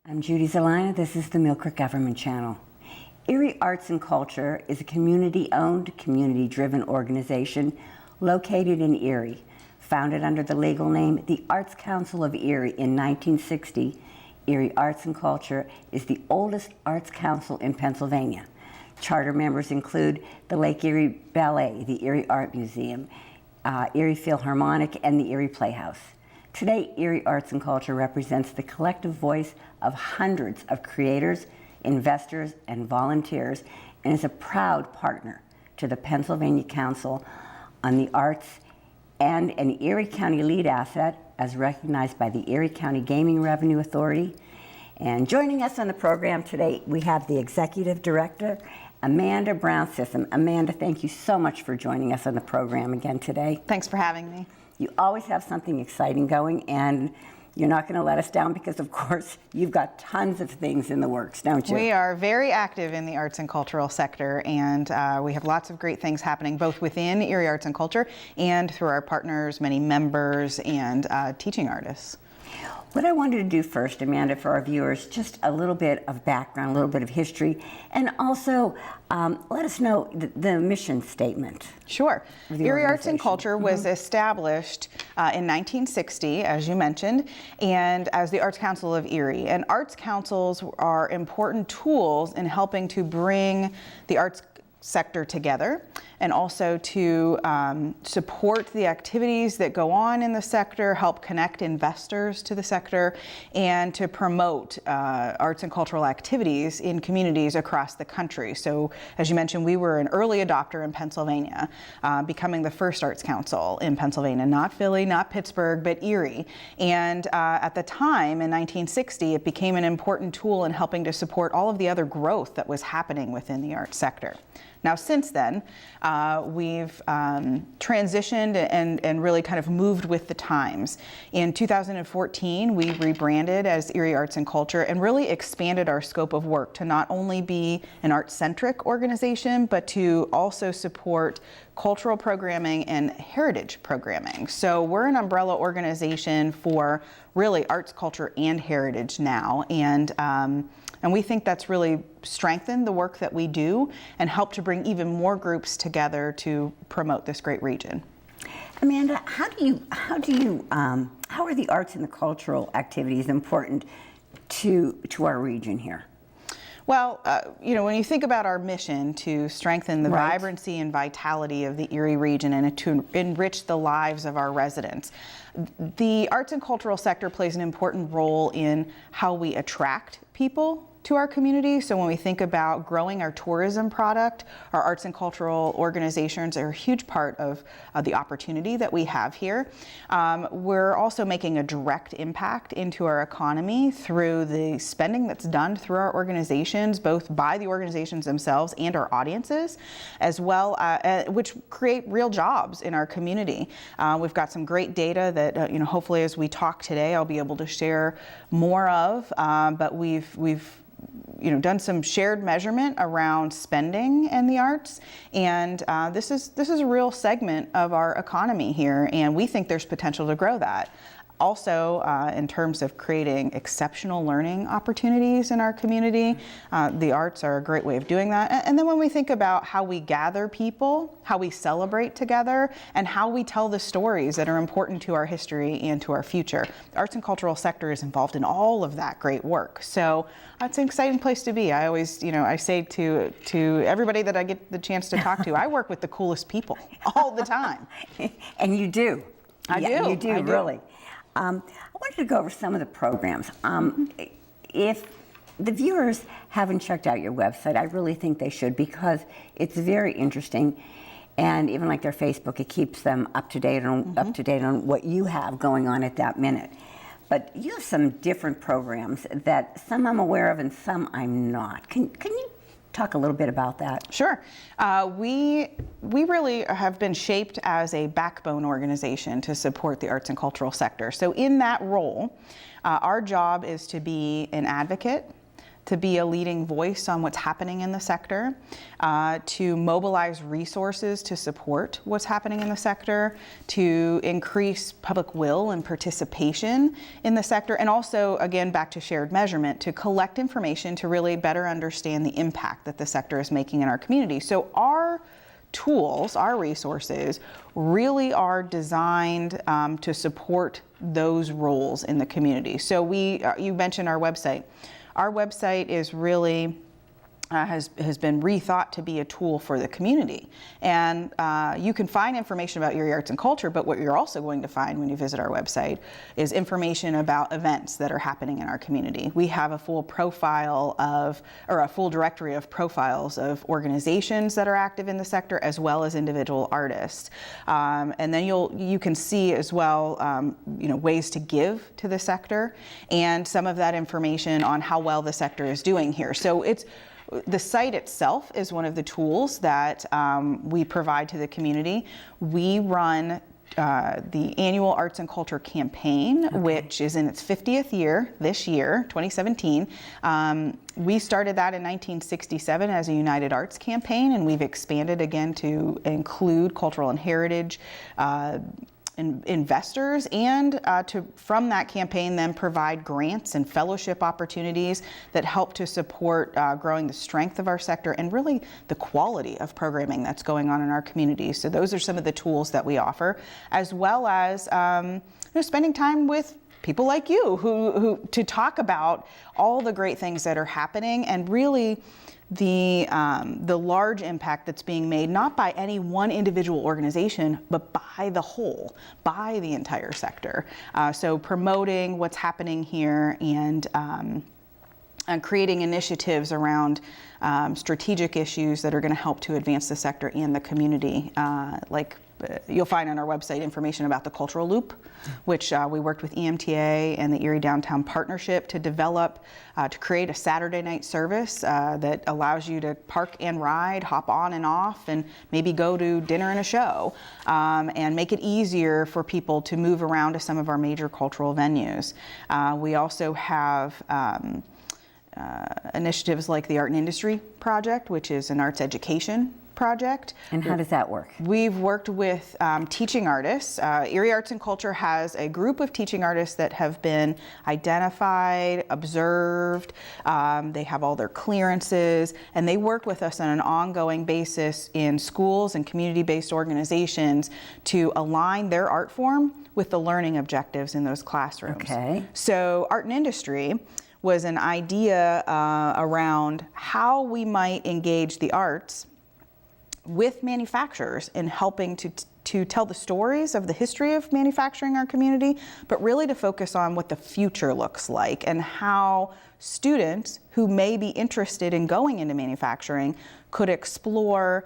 I'm Judy Zelina. This is the Millcreek Government Channel. Erie Arts and Culture is a community-owned, community-driven organization located in Erie. Founded under the legal name the Arts Council of Erie in 1960, Erie Arts and Culture is the oldest arts council in Pennsylvania. Charter members include the Lake Erie Ballet, the Erie Art Museum, Erie Philharmonic, and the Erie Playhouse. Today, Erie Arts and Culture represents the collective voice of hundreds of creators, investors, and volunteers, and is a proud partner to the Pennsylvania Council on the Arts and an Erie County lead asset as recognized by the Erie County Gaming Revenue Authority. And joining us on the program today, we have the Executive Director, Amanda Brown-Sissom. Amanda, thank you so much for joining us on the program again today. Thanks for having me. You always have something exciting going, and you're not going to let us down because, of course, you've got tons of things in the works, don't you? We are very active in the arts and cultural sector, and we have lots of great things happening both within Erie Arts and Culture and through our partners, many members, and teaching artists. What I wanted to do first, Amanda, for our viewers, just a little bit of background, a little bit of history, and also let us know the mission statement. Sure. Erie Arts and Culture was established in 1960, as you mentioned, and as the Arts Council of Erie. And arts councils are important tools in helping to bring the arts sector together and also to support the activities that go on in the sector, help connect investors to the sector, and to promote arts and cultural activities in communities across the country. So as you mentioned, we were an early adopter in Pennsylvania, becoming the first arts council in Pennsylvania, not Philly, not Pittsburgh, but Erie. And at the time in 1960, it became an important tool in helping to support all of the other growth that was happening within the arts sector. Now, since then, we've transitioned and really kind of moved with the times. In 2014, we rebranded as Erie Arts and Culture and really expanded our scope of work to not only be an art-centric organization, but to also support cultural programming and heritage programming. So we're an umbrella organization for really arts, culture, and heritage now. And we think that's really strengthened the work that we do and helped to bring even more groups together to promote this great region. Amanda, how are the arts and the cultural activities important to our region here? Well, when you think about our mission to strengthen the vibrancy and vitality of the Erie region and to enrich the lives of our residents, the arts and cultural sector plays an important role in how we attract people to our community. So when we think about growing our tourism product, our arts and cultural organizations are a huge part of the opportunity that we have here. We're also making a direct impact into our economy through the spending that's done through our organizations, both by the organizations themselves and our audiences, as well, which create real jobs in our community. We've got some great data that, hopefully as we talk today, I'll be able to share more of, but we've done some shared measurement around spending in the arts, and this is a real segment of our economy here, and we think there's potential to grow that. Also, in terms of creating exceptional learning opportunities in our community, the arts are a great way of doing that. And then when we think about how we gather people, how we celebrate together, and how we tell the stories that are important to our history and to our future, the arts and cultural sector is involved in all of that great work. So it's an exciting place to be. I always, I say to everybody that I get the chance to talk to, I work with the coolest people all the time. And you do. I do. You do, really. I wanted to go over some of the programs. If the viewers haven't checked out your website, I really think they should, because it's very interesting, and even like their Facebook, it keeps them up to date on what you have going on at that minute. But you have some different programs that some I'm aware of and some I'm not. Can you talk a little bit about that? Sure. We really have been shaped as a backbone organization to support the arts and cultural sector. So in that role, our job is to be an advocate, to be a leading voice on what's happening in the sector, to mobilize resources to support what's happening in the sector, to increase public will and participation in the sector, and also, again, back to shared measurement, to collect information to really better understand the impact that the sector is making in our community. So our tools, our resources, really are designed to support those roles in the community. So you mentioned our website. Our website is really has been rethought to be a tool for the community. And you can find information about Erie arts and culture, but what you're also going to find when you visit our website is information about events that are happening in our community. We have a full profile or a full directory of profiles of organizations that are active in the sector, as well as individual artists. And then you can see as well, ways to give to the sector, and some of that information on how well the sector is doing here. So the site itself is one of the tools that we provide to the community. We run the annual Arts and Culture campaign, which is in its 50th year this year, 2017. We started that in 1967 as a United Arts campaign, and we've expanded again to include cultural and heritage investors, and from that campaign then provide grants and fellowship opportunities that help to support growing the strength of our sector and really the quality of programming that's going on in our community. So those are some of the tools that we offer, as well as spending time with people like you who to talk about all the great things that are happening, and really the large impact that's being made, not by any one individual organization, but by the whole, by the entire sector. So promoting what's happening here and creating initiatives around strategic issues that are going to help to advance the sector and the community, like you'll find on our website information about the Cultural Loop, which we worked with EMTA and the Erie Downtown Partnership to develop, to create a Saturday night service that allows you to park and ride, hop on and off, and maybe go to dinner and a show, and make it easier for people to move around to some of our major cultural venues. We also have initiatives like the Art and Industry Project, which is an arts education project. And how does that work? We've worked with teaching artists. Erie Arts and Culture has a group of teaching artists that have been identified, observed, they have all their clearances, and they work with us on an ongoing basis in schools and community-based organizations to align their art form with the learning objectives in those classrooms. Okay. So Art and Industry was an idea around how we might engage the arts with manufacturers in helping to tell the stories of the history of manufacturing in our community, but really to focus on what the future looks like and how students who may be interested in going into manufacturing could explore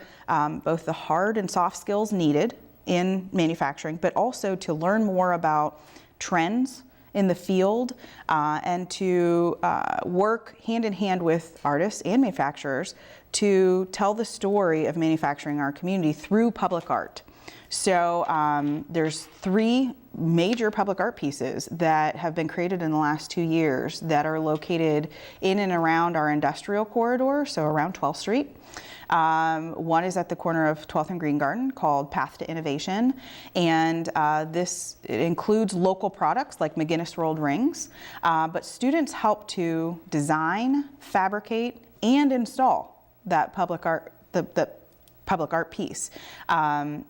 both the hard and soft skills needed in manufacturing, but also to learn more about trends in the field, and to work hand in hand with artists and manufacturers to tell the story of manufacturing in our community through public art. So there's 3 major public art pieces that have been created in the last 2 years that are located in and around our industrial corridor, so around 12th Street. One is at the corner of 12th and Green Garden called Path to Innovation, and it includes local products like McGinnis rolled rings, but students help to design, fabricate, and install that public art, the public art piece.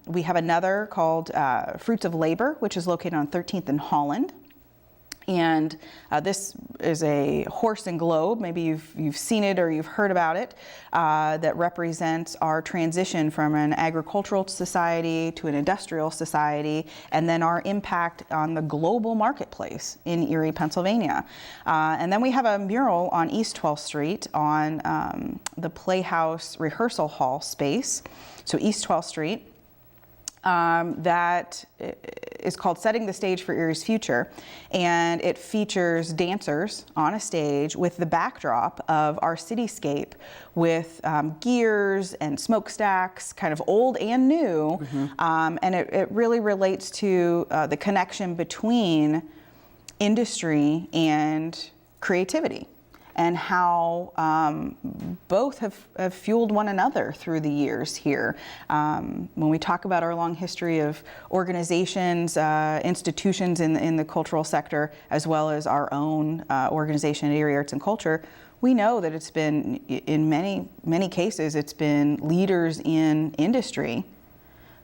We have another called Fruits of Labor, which is located on 13th and Holland. And this is a horse and globe, maybe you've seen it or you've heard about it, that represents our transition from an agricultural society to an industrial society, and then our impact on the global marketplace in Erie, Pennsylvania. And then we have a mural on East 12th Street on the Playhouse Rehearsal Hall space, so East 12th Street. That is called Setting the Stage for Erie's Future, and it features dancers on a stage with the backdrop of our cityscape with gears and smokestacks, kind of old and new, and it really relates to the connection between industry and creativity. and how both have fueled one another through the years here. When we talk about our long history of organizations, institutions in the cultural sector, as well as our own organization at Erie Arts and Culture, we know that it's been, in many cases, it's been leaders in industry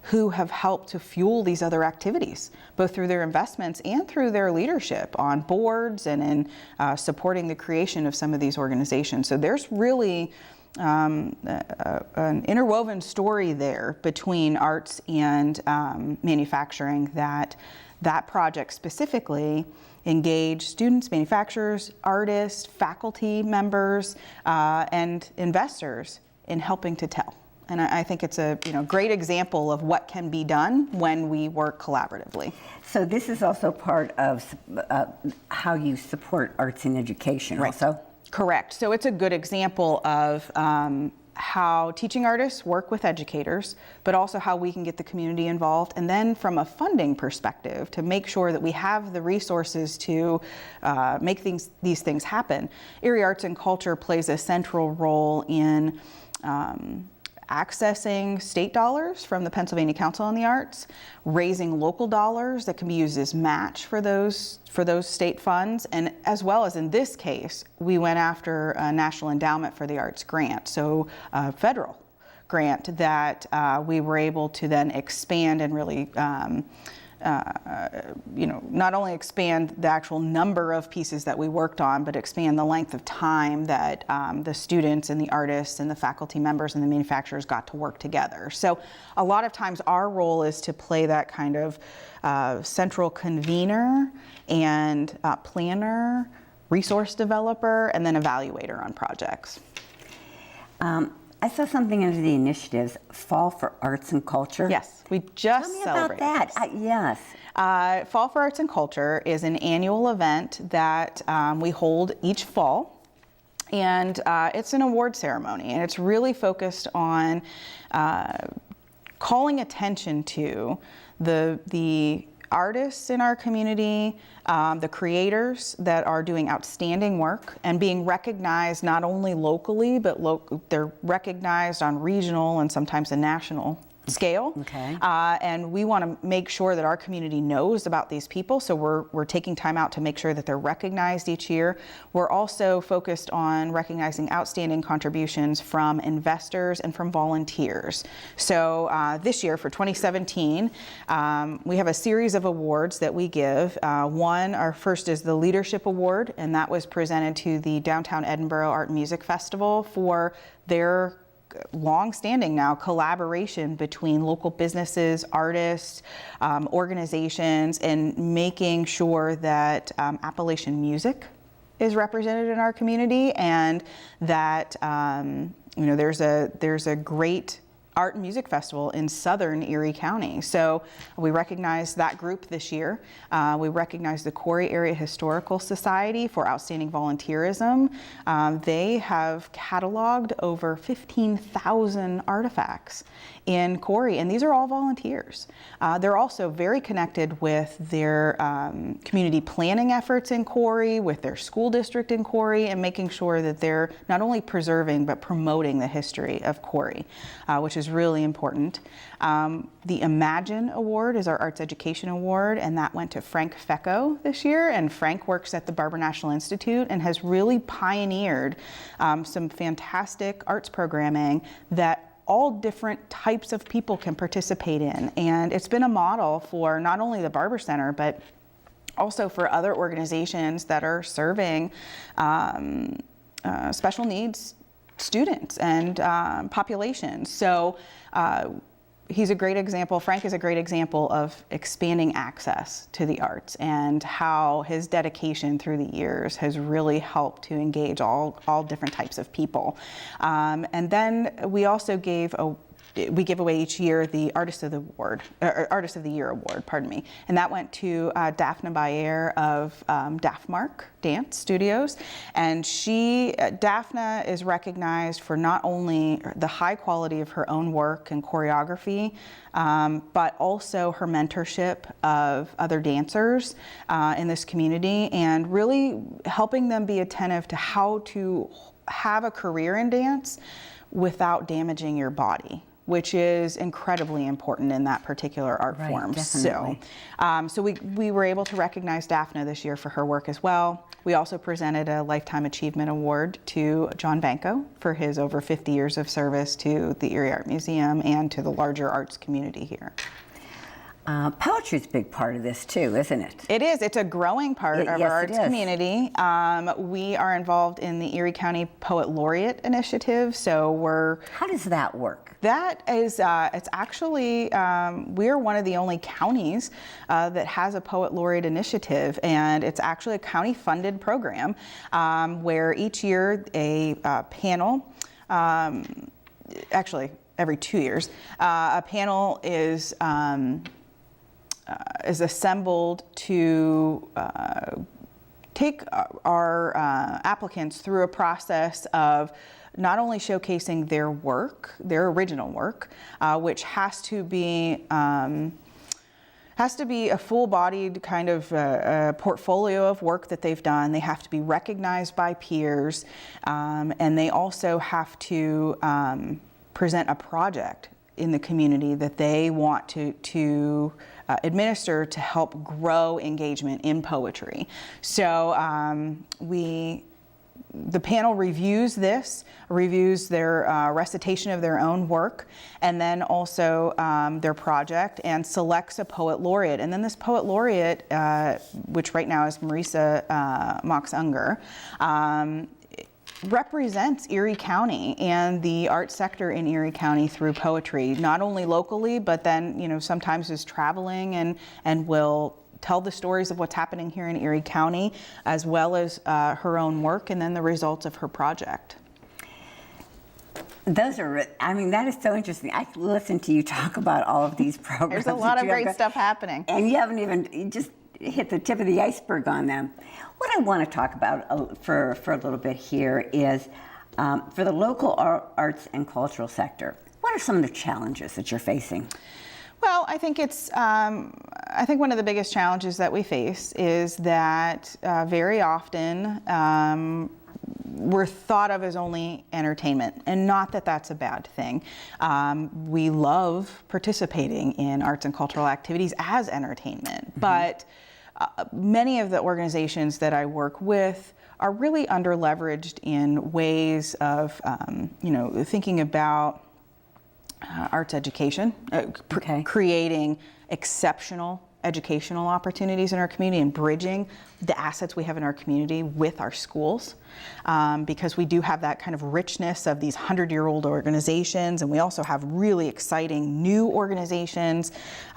who have helped to fuel these other activities, both through their investments and through their leadership on boards and in supporting the creation of some of these organizations. So there's really an interwoven story there between arts and manufacturing that project specifically engage students, manufacturers, artists, faculty members, and investors in helping to tell. And I think it's a great example of what can be done when we work collaboratively. So this is also part of how you support arts in education also? Correct. So it's a good example of how teaching artists work with educators, but also how we can get the community involved. And then from a funding perspective, to make sure that we have the resources to make these things happen. Erie Arts and Culture plays a central role in accessing state dollars from the Pennsylvania Council on the Arts, raising local dollars that can be used as match for those state funds, and as well as in this case, we went after a National Endowment for the Arts grant, so a federal grant that we were able to then expand and really not only expand the actual number of pieces that we worked on, but expand the length of time that the students and the artists and the faculty members and the manufacturers got to work together. So a lot of times our role is to play that kind of central convener and planner, resource developer, and then evaluator on projects. I saw something under the initiatives, Fall for Arts and Culture. Yes, we just Tell me celebrated about that. Yes. Fall for Arts and Culture is an annual event that we hold each fall. And it's an award ceremony, and it's really focused on calling attention to the artists in our community, the creators that are doing outstanding work and being recognized not only locally, but they're recognized on regional and sometimes a national scale. Okay. And we want to make sure that our community knows about these people, so we're taking time out to make sure that they're recognized each year. We're also focused on recognizing outstanding contributions from investors and from volunteers. So this year, for 2017, we have a series of awards that we give. Our first is the Leadership Award, and that was presented to the Downtown Edinburgh Art and Music Festival for their long-standing now collaboration between local businesses, artists, organizations, and making sure that Appalachian music is represented in our community, and that there's a great art and music festival in southern Erie County. So we recognize that group this year. We recognize the Corey Area Historical Society for outstanding volunteerism. They have cataloged over 15,000 artifacts in Corey, and these are all volunteers. They're also very connected with their community planning efforts in Corey, with their school district in Corey, and making sure that they're not only preserving but promoting the history of Corey, which is really important. The Imagine Award is our Arts Education Award, and that went to Frank Fecco this year. And Frank works at the Barber National Institute and has really pioneered some fantastic arts programming that all different types of people can participate in. And it's been a model for not only the Barber Center, but also for other organizations that are serving special needs students and populations. So he's a great example. Frank is a great example of expanding access to the arts and how his dedication through the years has really helped to engage all different types of people. And then we also gave we give away each year the Artist of the Year award, pardon me, and that went to Daphne Bayer of Daphmark Dance Studios, and Daphne is recognized for not only the high quality of her own work and choreography, but also her mentorship of other dancers in this community, and really helping them be attentive to how to have a career in dance without damaging your body, which is incredibly important in that particular art form. Definitely. So we were able to recognize Daphne this year for her work as well. We also presented a Lifetime Achievement Award to John Banco for his over 50 years of service to the Erie Art Museum and to the larger arts community here. Poetry is a big part of this too, isn't it? It is. It's a growing part of Yes, our arts it is. community. We are involved in the Erie County Poet Laureate Initiative, so How does that work? that is, it's actually, we're one of the only counties that has a Poet Laureate Initiative, and it's actually a county-funded program where each year a panel, actually every 2 years, a panel is assembled to take our applicants through a process of not only showcasing their work, their original work, which has to be a full-bodied kind of portfolio of work that they've done. They have to be recognized by peers, and they also have to present a project in the community that they want to administer to help grow engagement in poetry. So the panel reviews their recitation of their own work, and then also their project, and selects a poet laureate. And then this poet laureate, which right now is Marisa Mox-Unger, represents Erie County and the art sector in Erie County through poetry, not only locally, but then, sometimes is traveling and will tell the stories of what's happening here in Erie County, as well as her own work and then the results of her project. That is so interesting. I could listen to you talk about all of these programs. There's a lot of great stuff happening. And you just hit the tip of the iceberg on them. What I want to talk about for a little bit here is for the local arts and cultural sector, what are some of the challenges that you're facing? Well, I think I think one of the biggest challenges that we face is that very often we're thought of as only entertainment, and not that that's a bad thing. We love participating in arts and cultural activities as entertainment, but many of the organizations that I work with are really underleveraged in ways of, thinking about arts education, creating exceptional educational opportunities in our community and bridging the assets we have in our community with our schools, because we do have that kind of richness of these 100-year-old organizations, and we also have really exciting new organizations,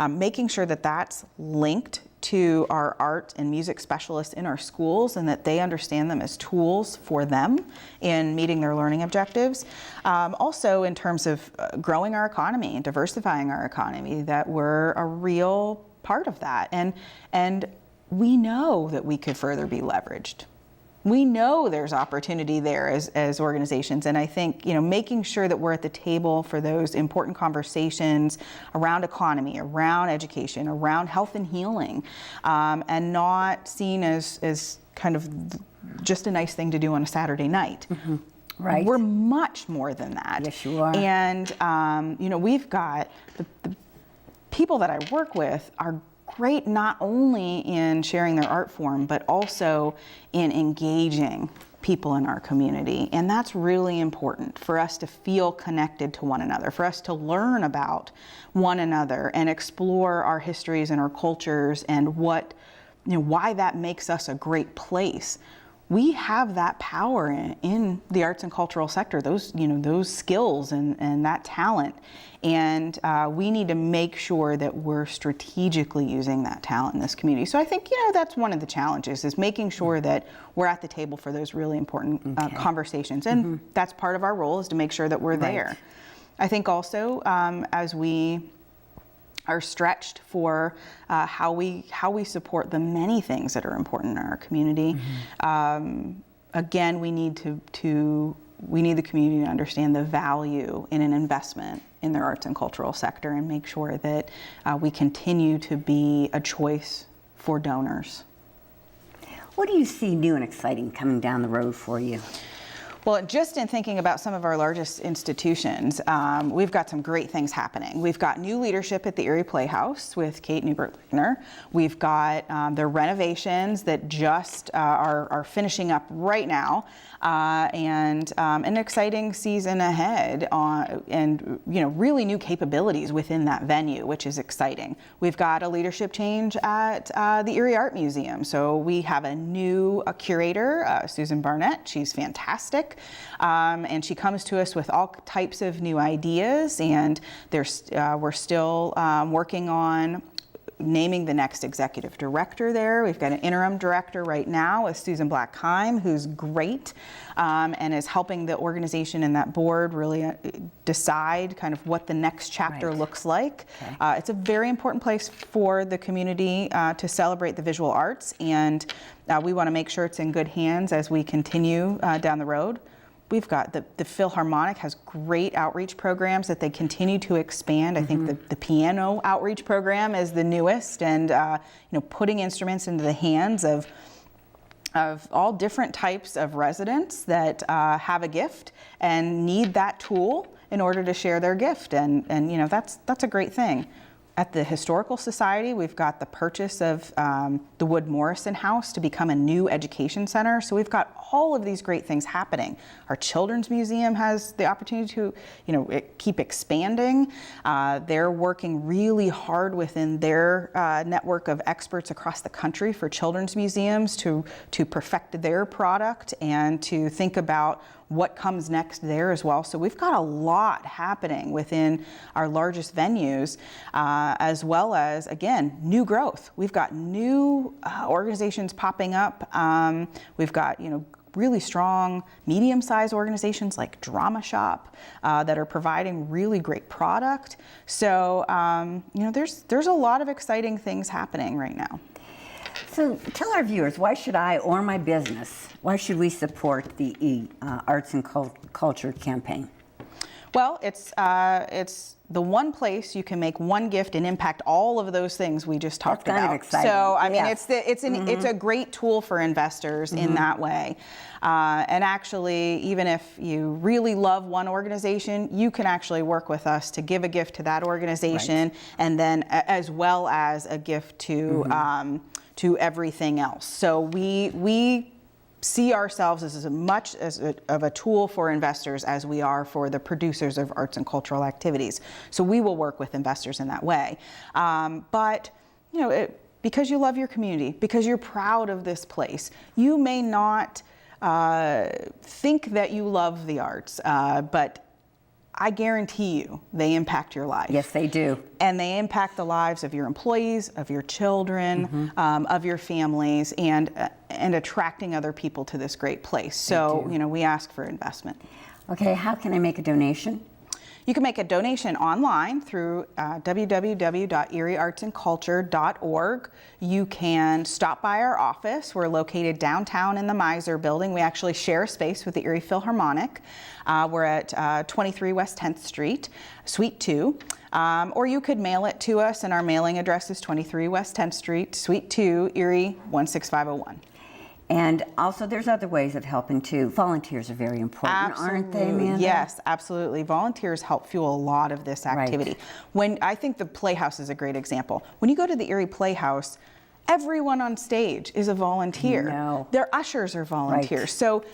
making sure that that's linked to our art and music specialists in our schools, and that they understand them as tools for them in meeting their learning objectives. Also in terms of growing our economy and diversifying our economy, that we're a real part of that. And we know that we could further be leveraged. We know there's opportunity there as organizations, and I think making sure that we're at the table for those important conversations around economy, around education, around health and healing, and not seen as kind of just a nice thing to do on a Saturday night. Mm-hmm. Right. We're much more than that. Yes, you are. And we've got the people that I work with are great not only in sharing their art form, but also in engaging people in our community. And that's really important for us to feel connected to one another, for us to learn about one another and explore our histories and our cultures and why that makes us a great place. We have that power in the arts and cultural sector, those skills and that talent. And we need to make sure that we're strategically using that talent in this community. So I think, that's one of the challenges, is making sure that we're at the table for those really important conversations. And that's part of our role, is to make sure that we're there. I think also as we are stretched for how we support the many things that are important in our community. Again, we need the community to understand the value in an investment in their arts and cultural sector, and make sure that we continue to be a choice for donors. What do you see new and exciting coming down the road for you? Well, just in thinking about some of our largest institutions, we've got some great things happening. We've got new leadership at the Erie Playhouse with Kate Newbert-Ligner. We've got the renovations that just are finishing up right now, and an exciting season ahead, and really new capabilities within that venue, which is exciting. We've got a leadership change at the Erie Art Museum. So we have a new curator, Susan Barnett. She's fantastic. And she comes to us with all types of new ideas, and we're still working on naming the next executive director there. We've got an interim director right now with Susan Blackheim, who's great, and is helping the organization and that board really decide kind of what the next chapter looks like. Okay. It's a very important place for the community to celebrate the visual arts, and we want to make sure it's in good hands as we continue down the road. We've got the Philharmonic has great outreach programs that they continue to expand. I think the piano outreach program is the newest, and putting instruments into the hands of all different types of residents that have a gift and need that tool in order to share their gift, and that's a great thing. At the Historical Society, we've got the purchase of the Wood Morrison House to become a new education center. So we've got all of these great things happening. Our Children's Museum has the opportunity to, keep expanding. They're working really hard within their network of experts across the country for children's museums to perfect their product and to think about what comes next there as well. So we've got a lot happening within our largest venues, as well as, again, new growth. We've got new organizations popping up. We've got, really strong medium-sized organizations like Drama Shop that are providing really great product. So, there's a lot of exciting things happening right now. So tell our viewers, why should I or my business, why should we support the Arts and Culture campaign? Well, it's the one place you can make one gift and impact all of those things we just talked about. That's kind of exciting. So, I mean, it's a great tool for investors in that way. And actually, even if you really love one organization, you can actually work with us to give a gift to that organization, and then as well as a gift to everything else. So we see ourselves as much of a tool for investors as we are for the producers of arts and cultural activities. So we will work with investors in that way. But because you love your community, because you're proud of this place, you may not think that you love the arts, but I guarantee you they impact your life. Yes, they do. And they impact the lives of your employees, of your children, of your families, and attracting other people to this great place. So, we ask for investment. Okay, how can I make a donation? You can make a donation online through www.erieartsandculture.org. You can stop by our office. We're located downtown in the Miser building. We actually share a space with the Erie Philharmonic. We're at 23 West 10th Street, Suite 2. Or you could mail it to us, and our mailing address is 23 West 10th Street, Suite 2, Erie 16501. And also, there's other ways of helping too. Volunteers are very important, aren't they, Amanda? Yes, absolutely. Volunteers help fuel a lot of this activity. When I think the Playhouse is a great example. When you go to the Erie Playhouse, everyone on stage is a volunteer. No. Their ushers are volunteers. So,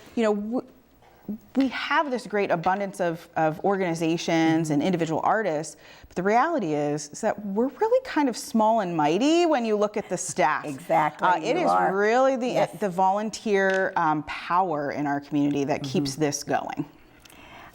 we have this great abundance of organizations and individual artists, but the reality is that we're really kind of small and mighty when you look at the staff. Exactly. It is really the volunteer power in our community that keeps this going.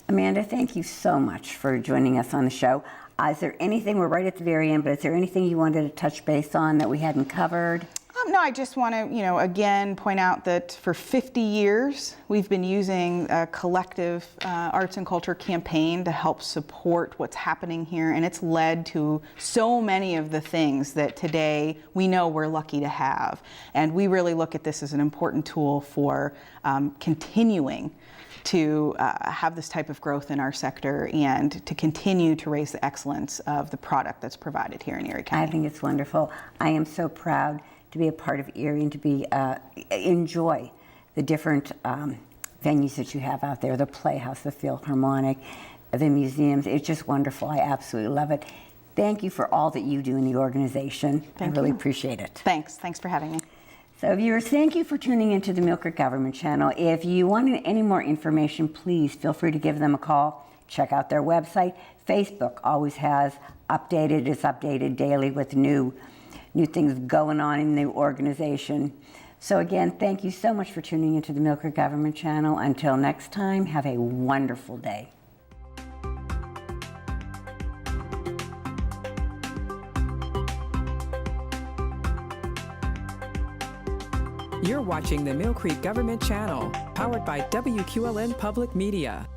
Amanda, thank you so much for joining us on the show. Is there anything, we're right at the very end, but is there anything you wanted to touch base on that we hadn't covered? No, I just want to, again, point out that for 50 years, we've been using a collective arts and culture campaign to help support what's happening here, and it's led to so many of the things that today we know we're lucky to have. And we really look at this as an important tool for continuing to have this type of growth in our sector and to continue to raise the excellence of the product that's provided here in Erie County. I think it's wonderful. I am so proud to be a part of Erie and to be enjoy the different venues that you have out there, the Playhouse, the Philharmonic, the museums. It's just wonderful. I absolutely love it. Thank you for all that you do in the organization. I really appreciate it. Thanks for having me. So viewers, thank you for tuning into the Millcreek Government Channel. If you want any more information, please feel free to give them a call. Check out their website. Facebook always has updated. It's updated daily with new things going on in the organization. So again, thank you so much for tuning into the Millcreek Government Channel. Until next time, have a wonderful day. You're watching the Millcreek Government Channel, powered by WQLN Public Media.